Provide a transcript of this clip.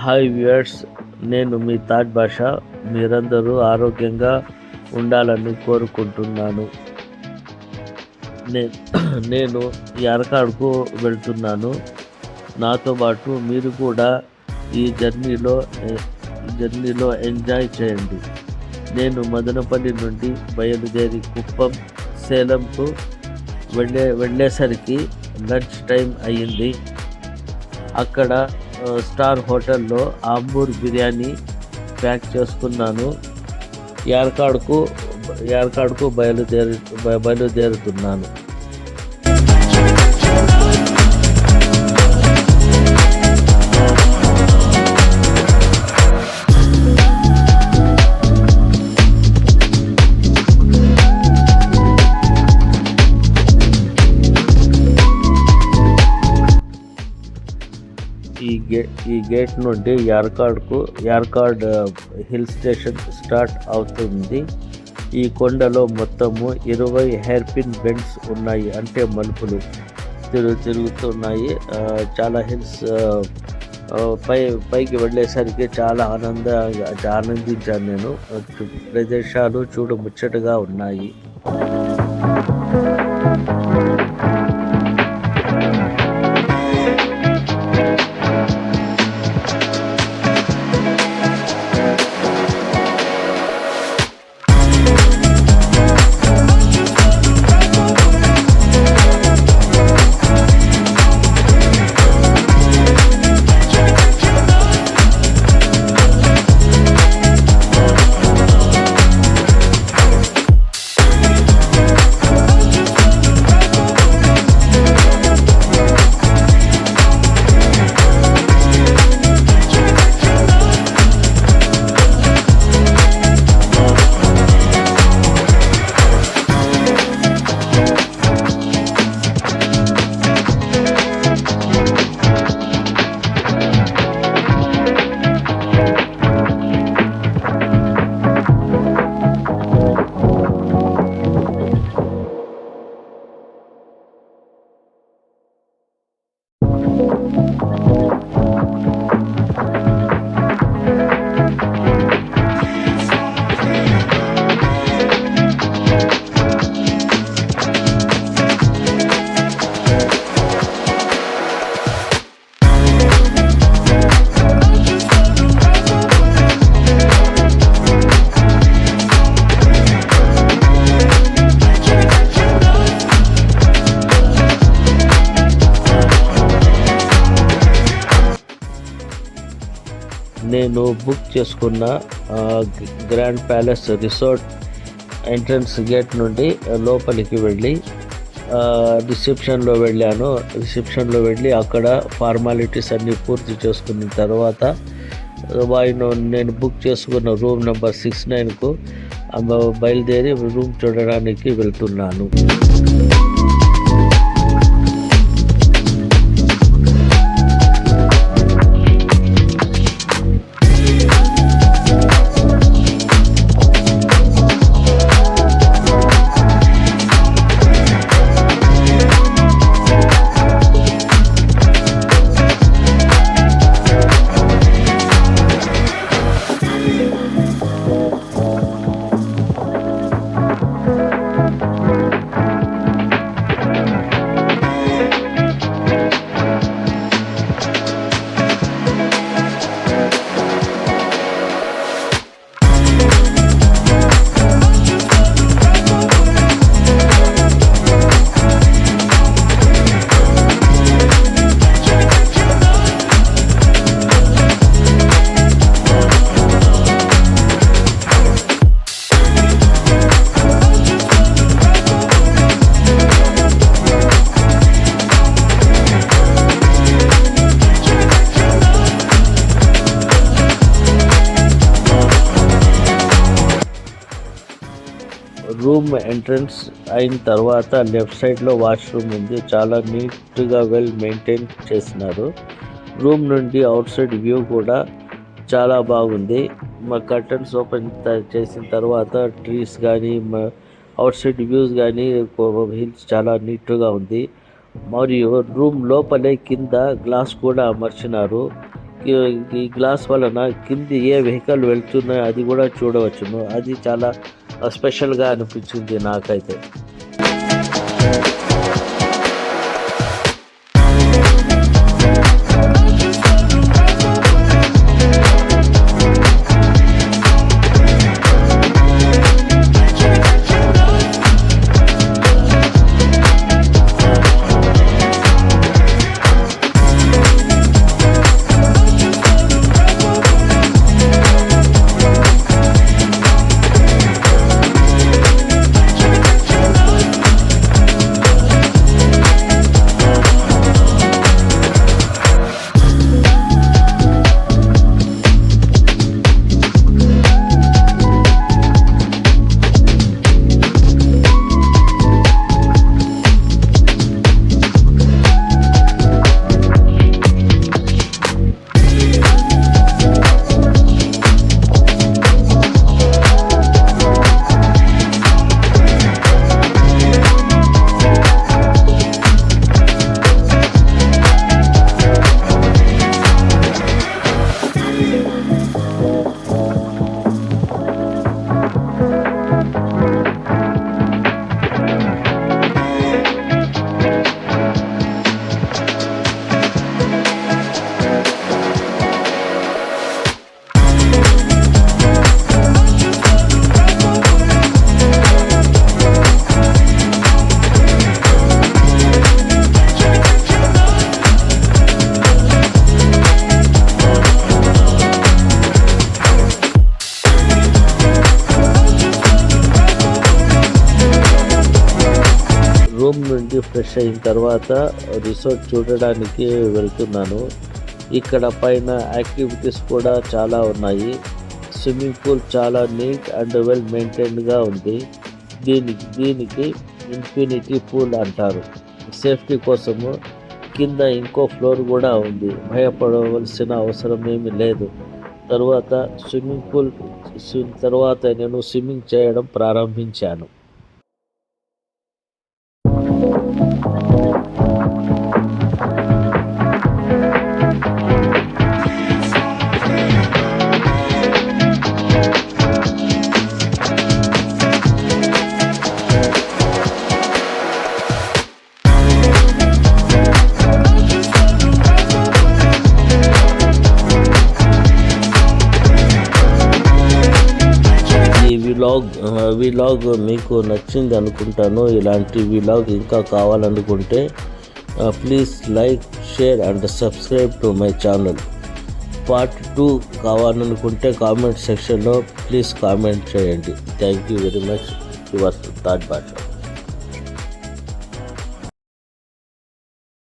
Hi viewers, నేను మీ తాజ్ భాషా. మీరందరూ ఆరోగ్యంగా ఉండాలని కోరుకుంటున్నాను. నేను యార్కాడ్కు వెళ్తున్నాను. నాతో పాటు మీరు కూడా ఈ జర్నీలో ఎంజాయ్ చేయండి. నేను మదనపల్లి నుండి బయలుదేరి కుప్పం, సేలంకు వెళ్ళేసరికి లంచ్ టైం అయ్యింది. అక్కడ స్టార్ హోటల్లో ఆంబూర్ బిర్యానీ ప్యాక్ చేసుకున్నాను. యార్కాడ్కు బయలుదేరుతున్నాను. ఈ గేట్ నుండి యార్కాడ్ హిల్ స్టేషన్ స్టార్ట్ అవుతుంది. ఈ కొండలో మొత్తము 20 హెయిర్పిన్ బెండ్స్ ఉన్నాయి, అంటే మలుపులు తిరుగుతున్నాయి. చాలా హిల్స్ పైకి వెళ్ళేసరికి చాలా ఆనందించాను నేను. ప్రదేశాలు ముచ్చటగా ఉన్నాయి. నేను బుక్ చేసుకున్న grand palace resort entrance gate నుండి లోపలికి వెళ్ళి రిసెప్షన్లో వెళ్ళి అక్కడ ఫార్మాలిటీస్ అన్నీ పూర్తి చేసుకున్న తర్వాత నేను బుక్ చేసుకున్న రూమ్ నెంబర్ 69కు బయలుదేరి రూమ్ చూడడానికి వెళ్తున్నాను. రూమ్ ఎంట్రన్స్ అయిన తర్వాత లెఫ్ట్ సైడ్లో వాష్రూమ్ ఉంది. చాలా నీట్గా వెల్ మెయింటైన్ చేసినారు. రూమ్ నుండి అవుట్ సైడ్ వ్యూ కూడా చాలా బాగుంది. మా కర్టన్స్ ఓపెన్ చేసిన తర్వాత ట్రీస్ కానీ అవుట్ సైడ్ వ్యూస్ కానీ హిల్స్ చాలా నీట్గా ఉంది. మరియు రూమ్ లోపలే కింద గ్లాస్ కూడా అమర్చినారు. ఈ గ్లాస్ వలన కింది ఏ వెహికల్ వెళ్తున్నాయో అది కూడా చూడవచ్చును. అది చాలా స్పెషల్గా అనిపించింది నాకైతే. రూమ్ నుండి ఫ్రెష్ అయిన తర్వాత రిసార్ట్ చూడడానికి వెళ్తున్నాను. ఇక్కడ పైన యాక్టివిటీస్ కూడా చాలా ఉన్నాయి. స్విమ్మింగ్ పూల్ చాలా నీట్ అండ్ వెల్ మెయింటైన్డ్గా ఉంది. దీనికి ఇన్ఫినిటీ పూల్ అంటారు. సేఫ్టీ కోసము కింద ఇంకో ఫ్లోర్ కూడా ఉంది. భయపడవలసిన అవసరం ఏమీ లేదు. తర్వాత నేను స్విమ్మింగ్ చేయడం ప్రారంభించాను. విలాగ్ మీకు నచ్చింది అనుకుంటాను. ఇలాంటి విలాగ్ ఇంకా కావాలనుకుంటే please like, share and subscribe to my channel. Part 2 కావాలనుకుంటే కామెంట్ సెక్షన్లో ప్లీజ్ కామెంట్ చేయండి. Thank you very much. Your thought భాష.